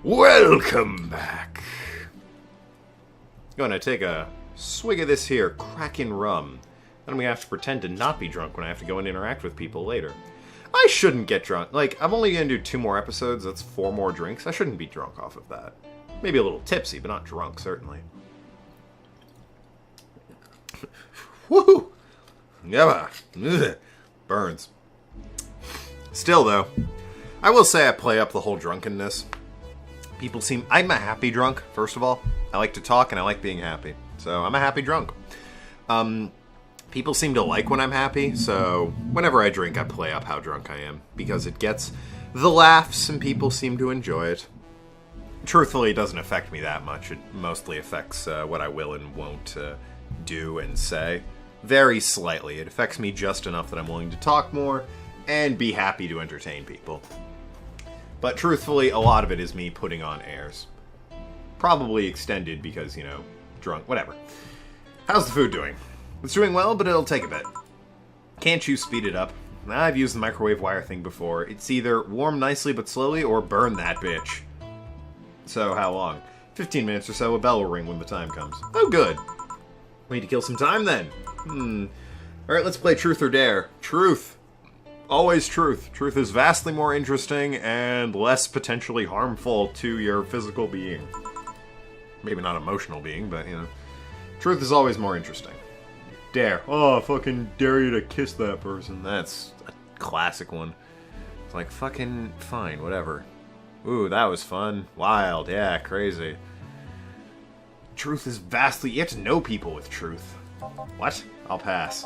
Welcome back. Gonna take a swig of this here crackin' rum. Then I'm gonna have to pretend to not be drunk when I have to go and interact with people later. I shouldn't get drunk. Like, I'm only gonna do 2 more episodes, that's 4 more drinks. I shouldn't be drunk off of that. Maybe a little tipsy, but not drunk, certainly. Woohoo! Yeah, burns. Still, though, I will say I play up the whole drunkenness. People seem... I'm a happy drunk, first of all. I like to talk and I like being happy. So, I'm a happy drunk. People seem to like when I'm happy, so whenever I drink, I play up how drunk I am. Because it gets the laughs and people seem to enjoy it. Truthfully, it doesn't affect me that much. It mostly affects what I will and won't do and say. Very slightly. It affects me just enough that I'm willing to talk more and be happy to entertain people. But truthfully, a lot of it is me putting on airs. Probably extended because, you know, drunk, whatever. How's the food doing? It's doing well, but it'll take a bit. Can't you speed it up? I've used the microwave wire thing before. It's either warm nicely but slowly, or burn that bitch. So, how long? 15 minutes or so, a bell will ring when the time comes. Oh, good. We need to kill some time, then. Alright, let's play Truth or Dare. Truth. Always truth. Truth is vastly more interesting and less potentially harmful to your physical being. Maybe not emotional being, but, you know. Truth is always more interesting. Dare. Oh, I fucking dare you to kiss that person. That's a classic one. It's like, fucking fine, whatever. Ooh, that was fun. Wild, yeah, crazy. Truth is vastly... You have to know people with truth. What? I'll pass.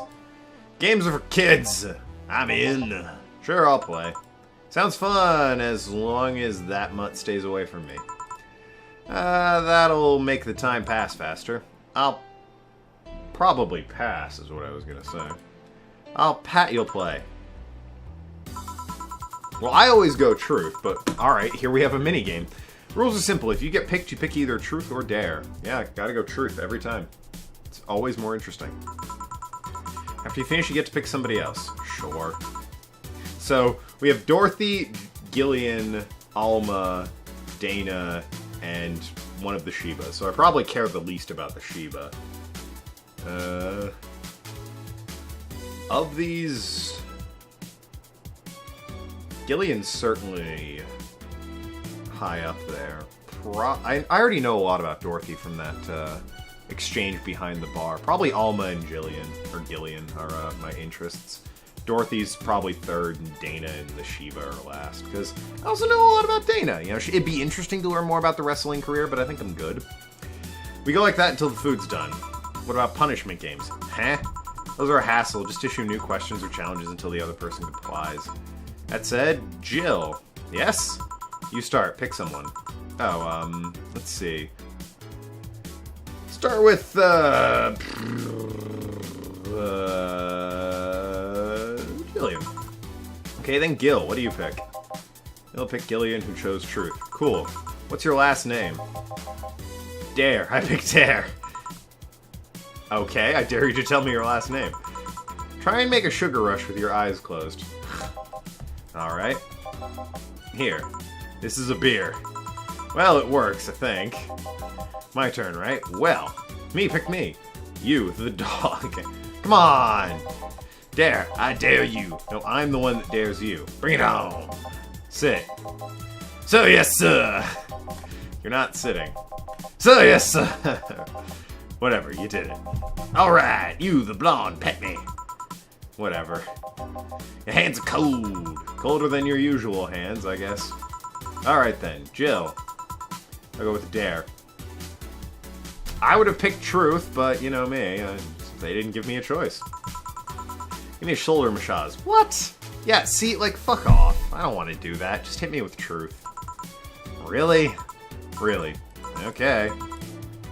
Games are for kids. I'm in. Sure, I'll play. Sounds fun, as long as that mutt stays away from me. That'll make the time pass faster. I'll probably pass, is what I was gonna say. You'll play. Well, I always go truth, but alright, here we have a minigame. Rules are simple. If you get picked, you pick either truth or dare. Yeah, gotta go truth every time. It's always more interesting. After you finish, you get to pick somebody else. Sure. So, we have Dorothy, Gillian, Alma, Dana, and one of the Sheba. So I probably care the least about the Sheba. Of these... Gillian's certainly high up there. I already know a lot about Dorothy from that exchange behind the bar. Probably Alma and Gillian are my interests. Dorothy's probably third, and Dana and the Sheba are last. Because I also know a lot about Dana. You know, it'd be interesting to learn more about the wrestling career, but I think I'm good. We go like that until the food's done. What about punishment games? Huh? Those are a hassle. Just issue new questions or challenges until the other person complies. That said, Jill. Yes? You start. Pick someone. Oh, let's see. Start with, Gillian. Okay, then Gil. What do you pick? He'll pick Gillian, who chose truth. Cool. What's your last name? Dare. I picked Dare. Okay, I dare you to tell me your last name. Try and make a sugar rush with your eyes closed. Alright. Here. This is a beer. Well, it works, I think. My turn, right? Well, me, pick me. You, the dog. Come on! Dare. I dare you. No, I'm the one that dares you. Bring it on. Sit. So, yes, sir. You're not sitting. So, yes, sir. Whatever, you did it. Alright, you, the blonde, pet me. Whatever. Your hands are cold. Colder than your usual hands, I guess. Alright then, Jill. I'll go with Dare. I would have picked Truth, but you know me. They didn't give me a choice. Give me a shoulder massage. What? Yeah, see, like, fuck off. I don't want to do that. Just hit me with Truth. Really? Really? Okay.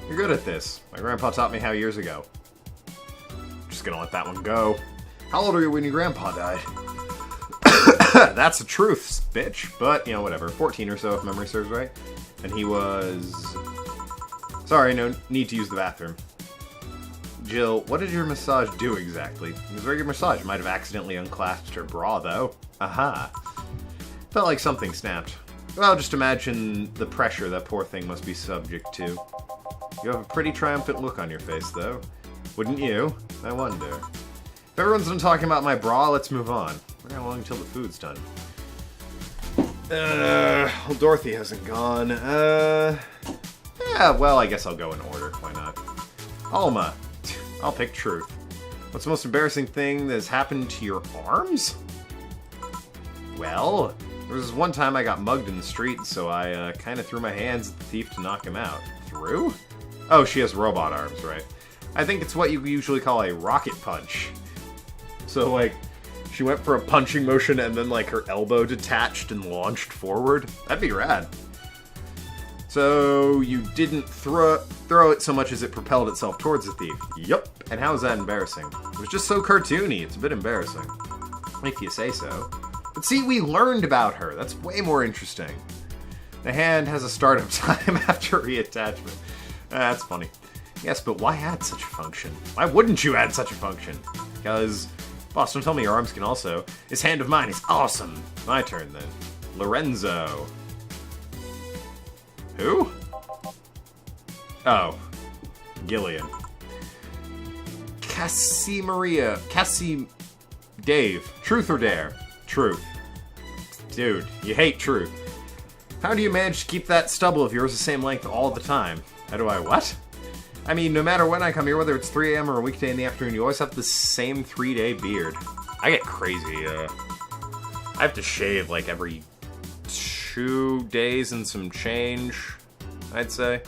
You're good at this. My grandpa taught me how years ago. Just gonna let that one go. How old were you when your grandpa died? That's the truth, bitch. But, you know, whatever. 14 or so, if memory serves right. And he was... Sorry, no need to use the bathroom. Jill, what did your massage do exactly? It was a regular massage. Might have accidentally unclasped her bra, though. Aha. Felt like something snapped. Well, just imagine the pressure that poor thing must be subject to. You have a pretty triumphant look on your face, though. Wouldn't you? I wonder. If everyone's done talking about my bra, let's move on. We're how long until the food's done? Well, Dorothy hasn't gone. Yeah, well, I guess I'll go in order. Why not? Alma. I'll pick truth. What's the most embarrassing thing that has happened to your arms? Well, there was this one time I got mugged in the street, so I kind of threw my hands at the thief to knock him out. Threw? Oh, she has robot arms, right. I think it's what you usually call a rocket punch. So, like, she went for a punching motion and then, like, her elbow detached and launched forward. That'd be rad. So, you didn't throw it so much as it propelled itself towards the thief. Yup. And how is that embarrassing? It was just so cartoony. It's a bit embarrassing. If you say so. But see, we learned about her. That's way more interesting. The hand has a startup time after reattachment. That's funny. Yes, but why add such a function? Why wouldn't you add such a function? Because, boss, don't tell me your arms can also. This hand of mine is awesome. My turn, then. Lorenzo. Who? Oh. Gillian. Cassie Dave. Truth or dare? Truth. Dude, you hate truth. How do you manage to keep that stubble of yours the same length all the time? How do I what? I mean, no matter when I come here, whether it's 3 a.m. or a weekday in the afternoon, you always have the same 3-day beard. I get crazy. I have to shave like every 2 days and some change, I'd say.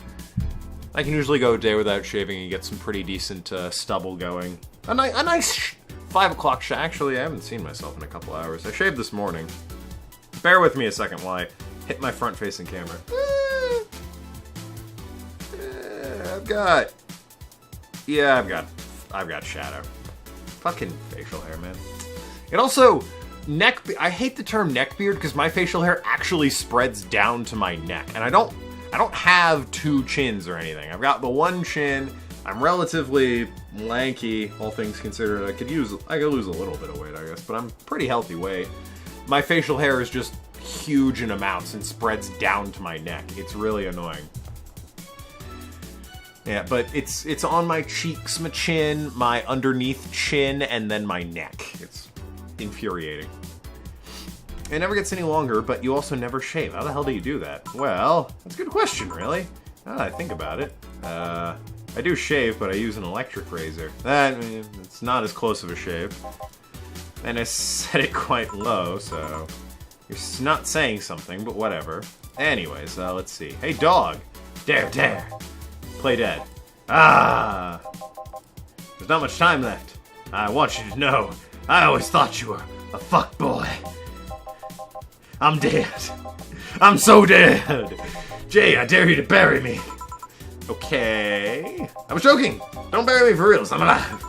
I can usually go a day without shaving and get some pretty decent stubble going. A nice 5 o'clock shave. Actually, I haven't seen myself in a couple hours. I shaved this morning. Bear with me a second while I hit my front-facing camera. I've got shadow. Fucking facial hair, man. It also, I hate the term neck beard because my facial hair actually spreads down to my neck. And I don't have 2 chins or anything. I've got the one chin. I'm relatively lanky, all things considered. I could lose a little bit of weight, I guess, but I'm pretty healthy weight. My facial hair is just huge in amounts and spreads down to my neck. It's really annoying. Yeah, but it's on my cheeks, my chin, my underneath chin, and then my neck. It's infuriating. It never gets any longer, but you also never shave. How the hell do you do that? Well, that's a good question, really. Now that I think about it. I do shave, but I use an electric razor. It's not as close of a shave. And I set it quite low, so you're not saying something, but whatever. Anyways, let's see. Hey, dog! Dare! Play dead. Ah! There's not much time left. I want you to know, I always thought you were a fuckboy. I'm dead. I'm so dead. Jay, I dare you to bury me. Okay. I was joking. Don't bury me for reals. I'm alive.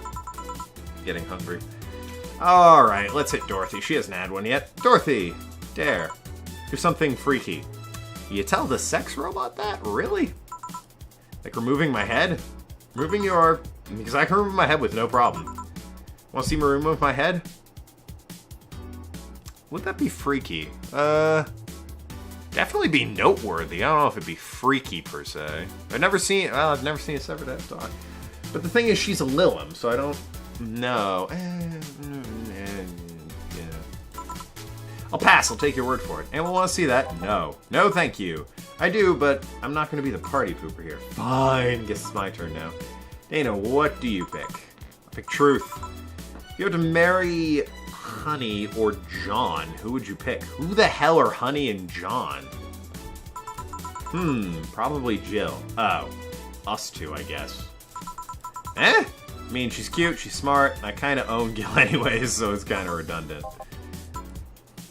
Getting hungry. Alright, let's hit Dorothy. She hasn't had one yet. Dorothy, dare. Do something freaky. You tell the sex robot that? Really? Like removing my head? Because I can remove my head with no problem. Want to see me remove my head? Would that be freaky? Definitely be noteworthy. I don't know if it'd be freaky per se. I've never seen a severed head dog. But the thing is, she's a Lilum, so I don't know. I'll pass. I'll take your word for it. Anyone want to see that? No. No, thank you. I do, but I'm not going to be the party pooper here. Fine. Guess it's my turn now. Dana, what do you pick? I'll pick truth. If you had to marry Honey or John, who would you pick? Who the hell are Honey and John? Probably Jill. Oh. Us two, I guess. I mean, she's cute, she's smart, I kind of own Gil anyways, so it's kind of redundant.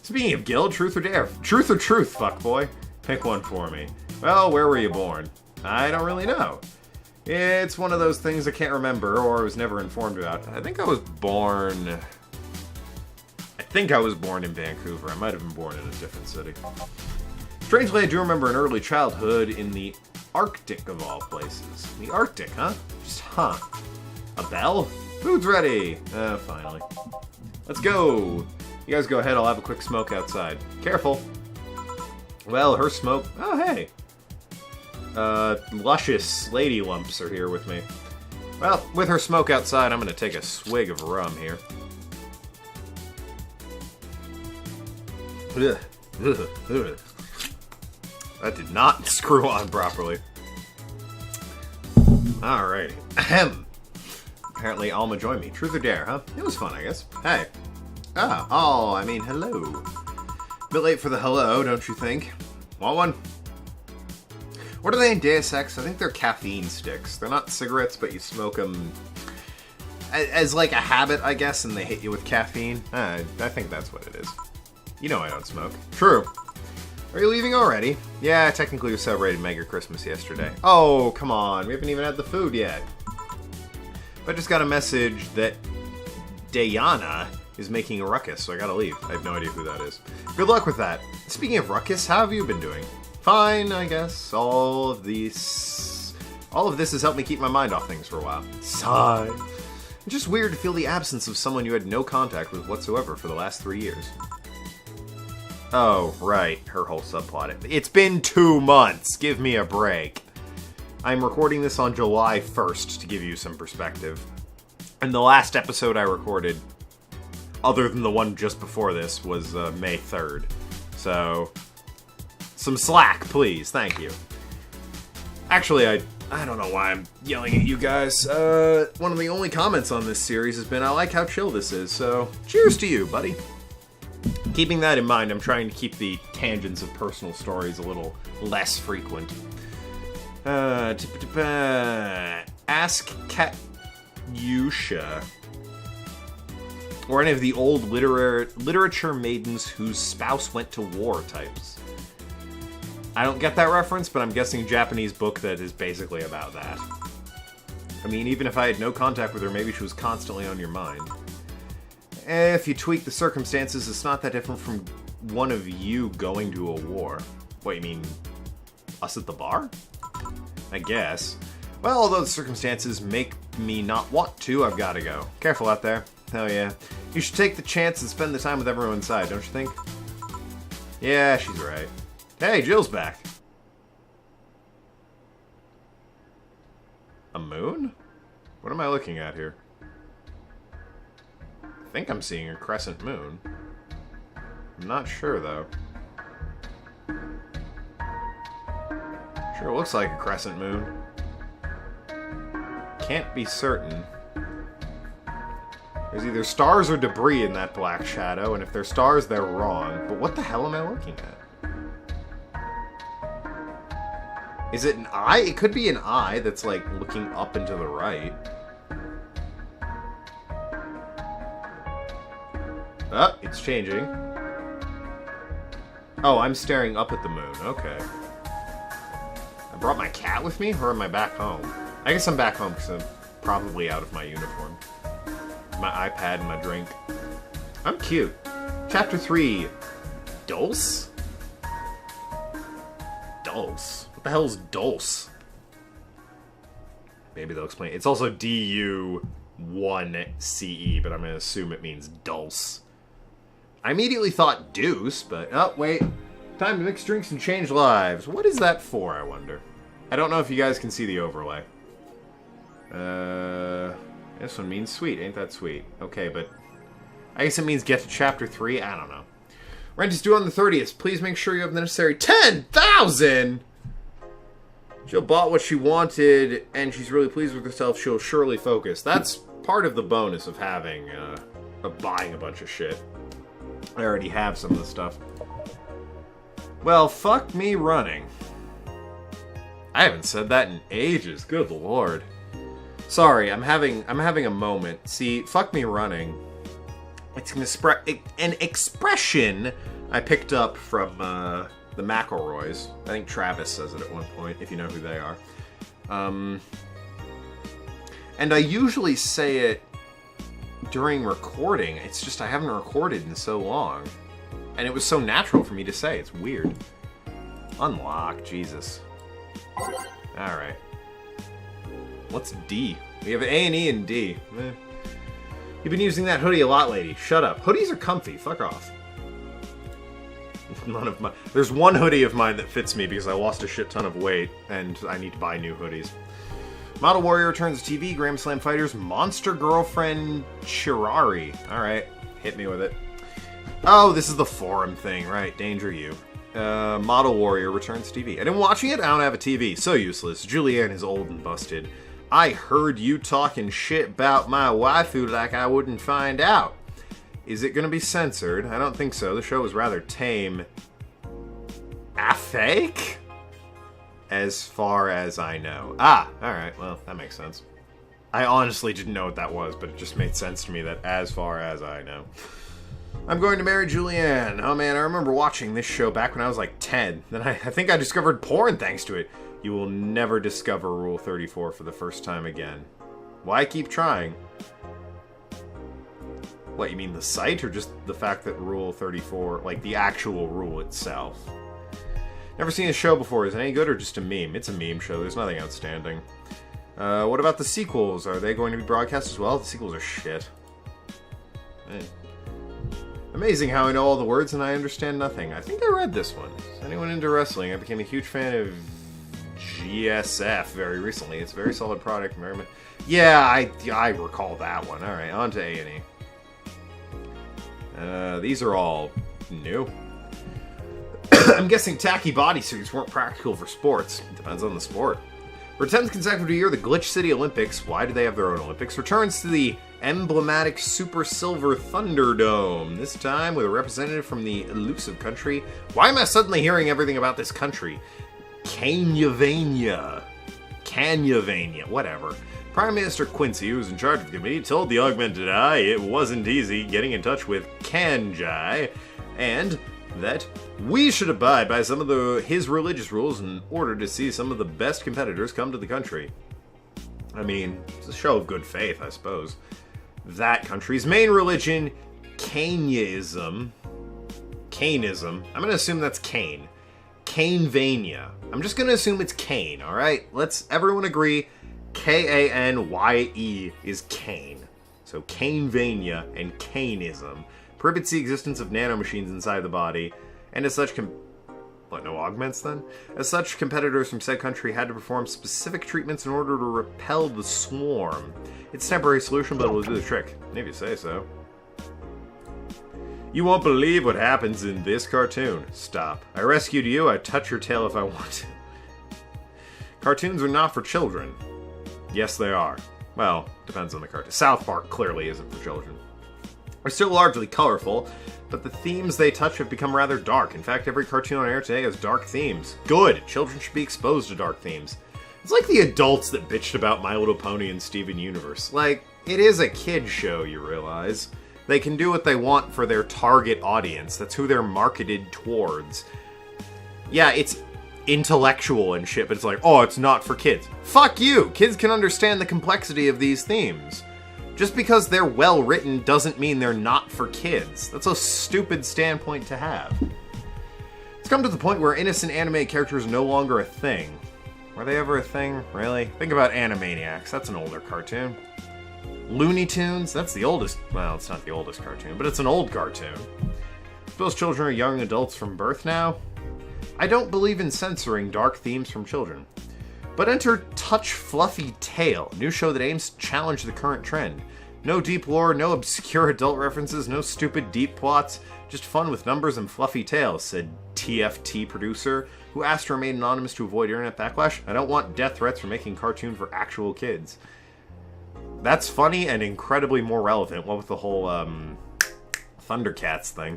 Speaking of Gil, truth or dare? Truth or truth, fuckboy? Pick one for me. Well, where were you born? I don't really know. It's one of those things I can't remember or was never informed about. I think I was born in Vancouver. I might have been born in a different city. Strangely, I do remember an early childhood in the Arctic of all places. The Arctic, huh? Just huh. A bell? Food's ready! Finally. Let's go! You guys go ahead, I'll have a quick smoke outside. Careful! Well, her smoke... Oh, hey. Luscious lady lumps are here with me. Well, with her smoke outside, I'm going to take a swig of rum here. Ugh. Ugh. Ugh. That did not screw on properly. Alrighty. Ahem. Apparently Alma joined me. Truth or dare, huh? It was fun, I guess. Hey. I mean, hello. Bit late for the hello, don't you think? Want one? What are they in Deus Ex? I think they're caffeine sticks. They're not cigarettes, but you smoke them as like a habit, I guess, and they hit you with caffeine. I think that's what it is. You know I don't smoke. True. Are you leaving already? Yeah, technically we celebrated Mega Christmas yesterday. Oh, come on. We haven't even had the food yet. But I just got a message that Diana is making a ruckus, so I gotta leave. I have no idea who that is. Good luck with that. Speaking of ruckus, how have you been doing? Fine, I guess. All of this has helped me keep my mind off things for a while. Sigh. It's just weird to feel the absence of someone you had no contact with whatsoever for the last 3 years. Oh, right. Her whole subplot. It's been 2 months. Give me a break. I'm recording this on July 1st to give you some perspective. And the last episode I recorded, other than the one just before this, was May 3rd. So, some slack, please. Thank you. Actually, I don't know why I'm yelling at you guys. One of the only comments on this series has been, I like how chill this is, so cheers to you, buddy. Keeping that in mind, I'm trying to keep the tangents of personal stories a little less frequent. Ask Katyusha. Or any of the old literature maidens whose spouse went to war types. I don't get that reference, but I'm guessing a Japanese book that is basically about that. I mean, even if I had no contact with her, maybe she was constantly on your mind. If you tweak the circumstances, it's not that different from one of you going to a war. What, you mean us at the bar? I guess. Well, although the circumstances make me not want to, I've got to go. Careful out there. Hell yeah. You should take the chance and spend the time with everyone inside, don't you think? Yeah, she's right. Hey, Jill's back. A moon? What am I looking at here? I think I'm seeing a crescent moon. I'm not sure, though. Sure looks like a crescent moon. Can't be certain. There's either stars or debris in that black shadow, and if they're stars, they're wrong. But what the hell am I looking at? Is it an eye? It could be an eye that's, like, looking up and to the right. Oh, it's changing. Oh, I'm staring up at the moon. Okay. I brought my cat with me, or am I back home? I guess I'm back home because I'm probably out of my uniform. My iPad and my drink. I'm cute. Chapter 3. Dulce? Dulce? What the hell is Dulce? Maybe they'll explain. It's also DU1CE, but I'm going to assume it means Dulce. I immediately thought Deuce, but... Oh, wait. Time to mix drinks and change lives. What is that for, I wonder? I don't know if you guys can see the overlay. This one means sweet. Ain't that sweet? Okay, but... I guess it means get to Chapter 3? I don't know. Rent is due on the 30th. Please make sure you have the necessary 10,000! Jill bought what she wanted, and she's really pleased with herself. She'll surely focus. That's part of the bonus of having, of buying a bunch of shit. I already have some of the stuff. Well, fuck me running. I haven't said that in ages. Good lord. Sorry, I'm having a moment. See, fuck me running. It's an expression I picked up from the McElroys. I think Travis says it at one point, if you know who they are. And I usually say it during recording. It's just I haven't recorded in so long. And it was so natural for me to say. It's weird. Unlock, Jesus. Alright. What's D? We have A and E and D. You've been using that hoodie a lot, lady. Shut up. Hoodies are comfy. Fuck off. none of my... There's one hoodie of mine that fits me because I lost a shit ton of weight, and I need to buy new hoodies. Model Warrior returns to TV, Grand Slam Fighters, Monster Girlfriend Chirari. Alright, hit me with it. Oh, this is the forum thing, right, Danger You. Model Warrior returns to TV. I didn't watch it, I don't have a TV. So useless. Julianne is old and busted. I heard you talking shit about my waifu like I wouldn't find out. Is it going to be censored? I don't think so. The show was rather tame. A fake? As far as I know. Ah, alright, well, that makes sense. I honestly didn't know what that was, but it just made sense to me that as far as I know. I'm going to marry Julianne. Oh man, I remember watching this show back when I was like 10. Then I think I discovered porn thanks to it. You will never discover Rule 34 for the first time again. Why keep trying? What, you mean the site, or just the fact that Rule 34, like the actual rule itself? Never seen a show before. Is it any good or just a meme? It's a meme show. There's nothing outstanding. What about the sequels? Are they going to be broadcast as well? The sequels are shit. Hey. Amazing how I know all the words and I understand nothing. I think I read this one. Is anyone into wrestling? I became a huge fan of GSF very recently. It's a very solid product. Yeah, I recall that one. Alright, on to A&E. These are all new. I'm guessing tacky bodysuits weren't practical for sports. It depends on the sport. For 10th consecutive year, the Glitch City Olympics, why do they have their own Olympics, returns to the emblematic Super Silver Thunderdome. This time with a representative from the elusive country. Why am I suddenly hearing everything about this country? Canyavania. Whatever. Prime Minister Quincy, who was in charge of the committee, told the Augmented Eye it wasn't easy getting in touch with Kanjai, and that we should abide by some of his religious rules in order to see some of the best competitors come to the country. I mean, it's a show of good faith, I suppose. That country's main religion, Canism. I'm going to assume that's Cane. Canevania. I'm just going to assume it's Cane, alright? Let's everyone agree K-A-N-Y-E is Cane. So Canevania and Canism prohibits the existence of nanomachines inside the body, and as such what, no augments then? As such, competitors from said country had to perform specific treatments in order to repel the swarm. It's a temporary solution, but it will do the trick. If you say so. You won't believe what happens in this cartoon. Stop. I rescued you, I touch your tail if I want to. Cartoons are not for children. Yes, they are. Well, depends on the cartoon. South Park clearly isn't for children. They're still largely colorful, but the themes they touch have become rather dark. In fact, every cartoon on air today has dark themes. Good! Children should be exposed to dark themes. It's like the adults that bitched about My Little Pony and Steven Universe. Like, it is a kid show, you realize. They can do what they want for their target audience. That's who they're marketed towards. Yeah, it's intellectual and shit, but it's like, oh, it's not for kids. Fuck you! Kids can understand the complexity of these themes. Just because they're well written doesn't mean they're not for kids. That's a stupid standpoint to have. It's come to the point where innocent animated characters are no longer a thing. Were they ever a thing? Really? Think about Animaniacs. That's an older cartoon. Looney Tunes? That's the oldest. Well, it's not the oldest cartoon, but it's an old cartoon. Suppose children are young adults from birth now? I don't believe in censoring dark themes from children. But enter Touch Fluffy Tale, a new show that aims to challenge the current trend. No deep lore, no obscure adult references, no stupid deep plots, just fun with numbers and fluffy tales, said TFT producer, who asked to remain anonymous to avoid internet backlash. I don't want death threats for making cartoon for actual kids. That's funny and incredibly more relevant, what with the whole, Thundercats thing.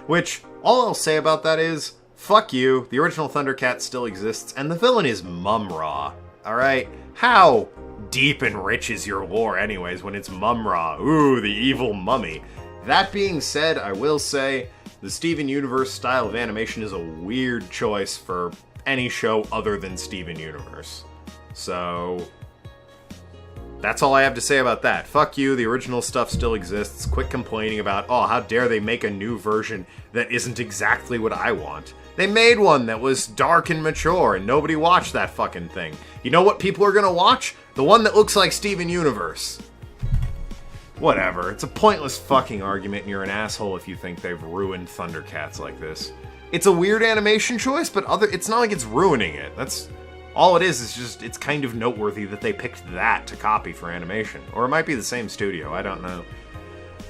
Which, all I'll say about that is, fuck you, the original Thundercat still exists, and the villain is Mum-Ra, alright? How deep and rich is your lore anyways when it's Mum-Ra? Ooh, the evil mummy. That being said, I will say, the Steven Universe style of animation is a weird choice for any show other than Steven Universe. So, that's all I have to say about that. Fuck you, the original stuff still exists. Quit complaining about, oh, how dare they make a new version that isn't exactly what I want. They made one that was dark and mature, and nobody watched that fucking thing. You know what people are gonna watch? The one that looks like Steven Universe. Whatever. It's a pointless fucking argument, and you're an asshole if you think they've ruined Thundercats like this. It's a weird animation choice, but it's not like it's ruining it. That's all it is just it's kind of noteworthy that they picked that to copy for animation. Or it might be the same studio, I don't know.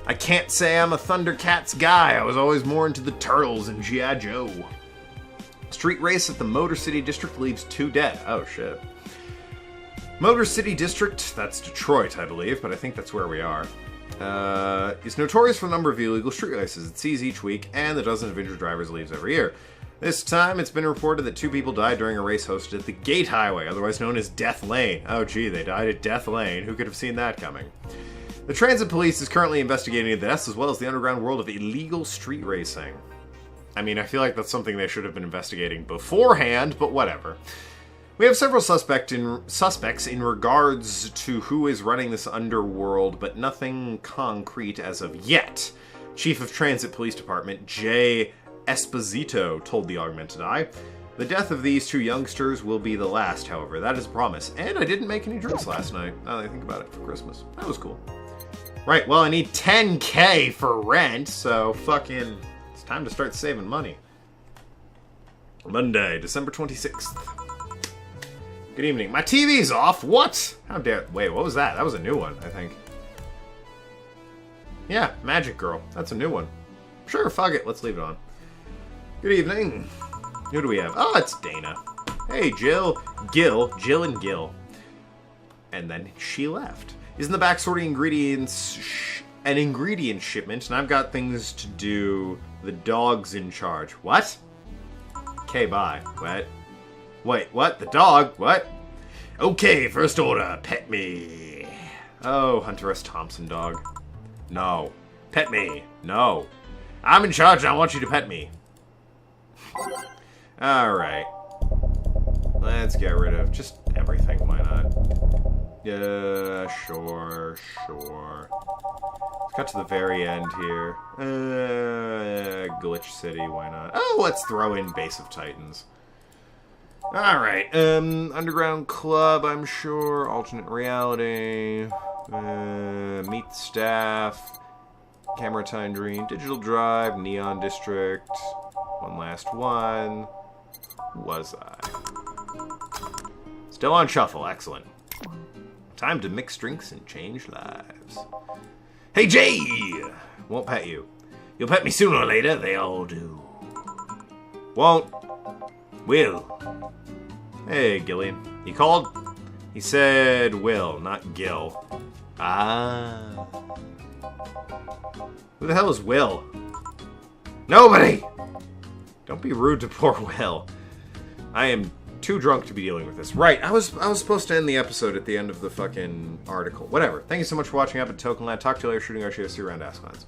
I can't say I'm a Thundercats guy. I was always more into the Turtles and G.I. Joe. Street race at the Motor City District leaves 2 dead. Oh, shit. Motor City District, that's Detroit, I believe, but I think that's where we are. Is notorious for the number of illegal street races it sees each week and the dozens of injured drivers it leaves every year. This time, it's been reported that 2 people died during a race hosted at the Gate Highway, otherwise known as Death Lane. Oh, gee, they died at Death Lane. Who could have seen that coming? The transit police is currently investigating the deaths as well as the underground world of illegal street racing. I mean, I feel like that's something they should have been investigating beforehand, but whatever. We have several suspects in regards to who is running this underworld, but nothing concrete as of yet. Chief of Transit Police Department, Jay Esposito, told the Augmented Eye. The death of these 2 youngsters will be the last, however. That is a promise. And I didn't make any drinks last night, now that I think about it, for Christmas. That was cool. Right, well, I need $10K for rent, so fucking... it's time to start saving money. Monday, December 26th. Good evening. My TV's off! What? How dare... wait, what was that? That was a new one, I think. Yeah, Magic Girl. That's a new one. Sure, fuck it. Let's leave it on. Good evening. Who do we have? Oh, it's Dana. Hey, Jill, and Gil. And then she left. Is in the back sorting ingredients, an ingredient shipment, and I've got things to do. The dog's in charge. What? Okay, bye. What? Wait, what? The dog? What? Okay, first order. Pet me. Oh, Hunter S. Thompson dog. No. Pet me. No. I'm in charge and I want you to pet me. Alright. Let's get rid of just everything. Why not? Yeah, sure. Let's got to the very end here. Glitch City, why not? Oh, let's throw in Base of Titans. Alright, Underground Club, I'm sure. Alternate Reality. Meet Staff. Camera Time Dream. Digital Drive. Neon District. One last one. Who was I? Still on shuffle, excellent. Time to mix drinks and change lives. Hey, Jay! Won't pet you. You'll pet me sooner or later, they all do. Won't. Will. Hey, Gillian. He called? He said Will, not Gil. Ah. Who the hell is Will? Nobody! Don't be rude to poor Will. I am too drunk to be dealing with this. Right, I was supposed to end the episode at the end of the fucking article. Whatever. Thank you so much for watching. I've been Token Lad. Talk to you later. Shooting our shit. See you around Ask Lines.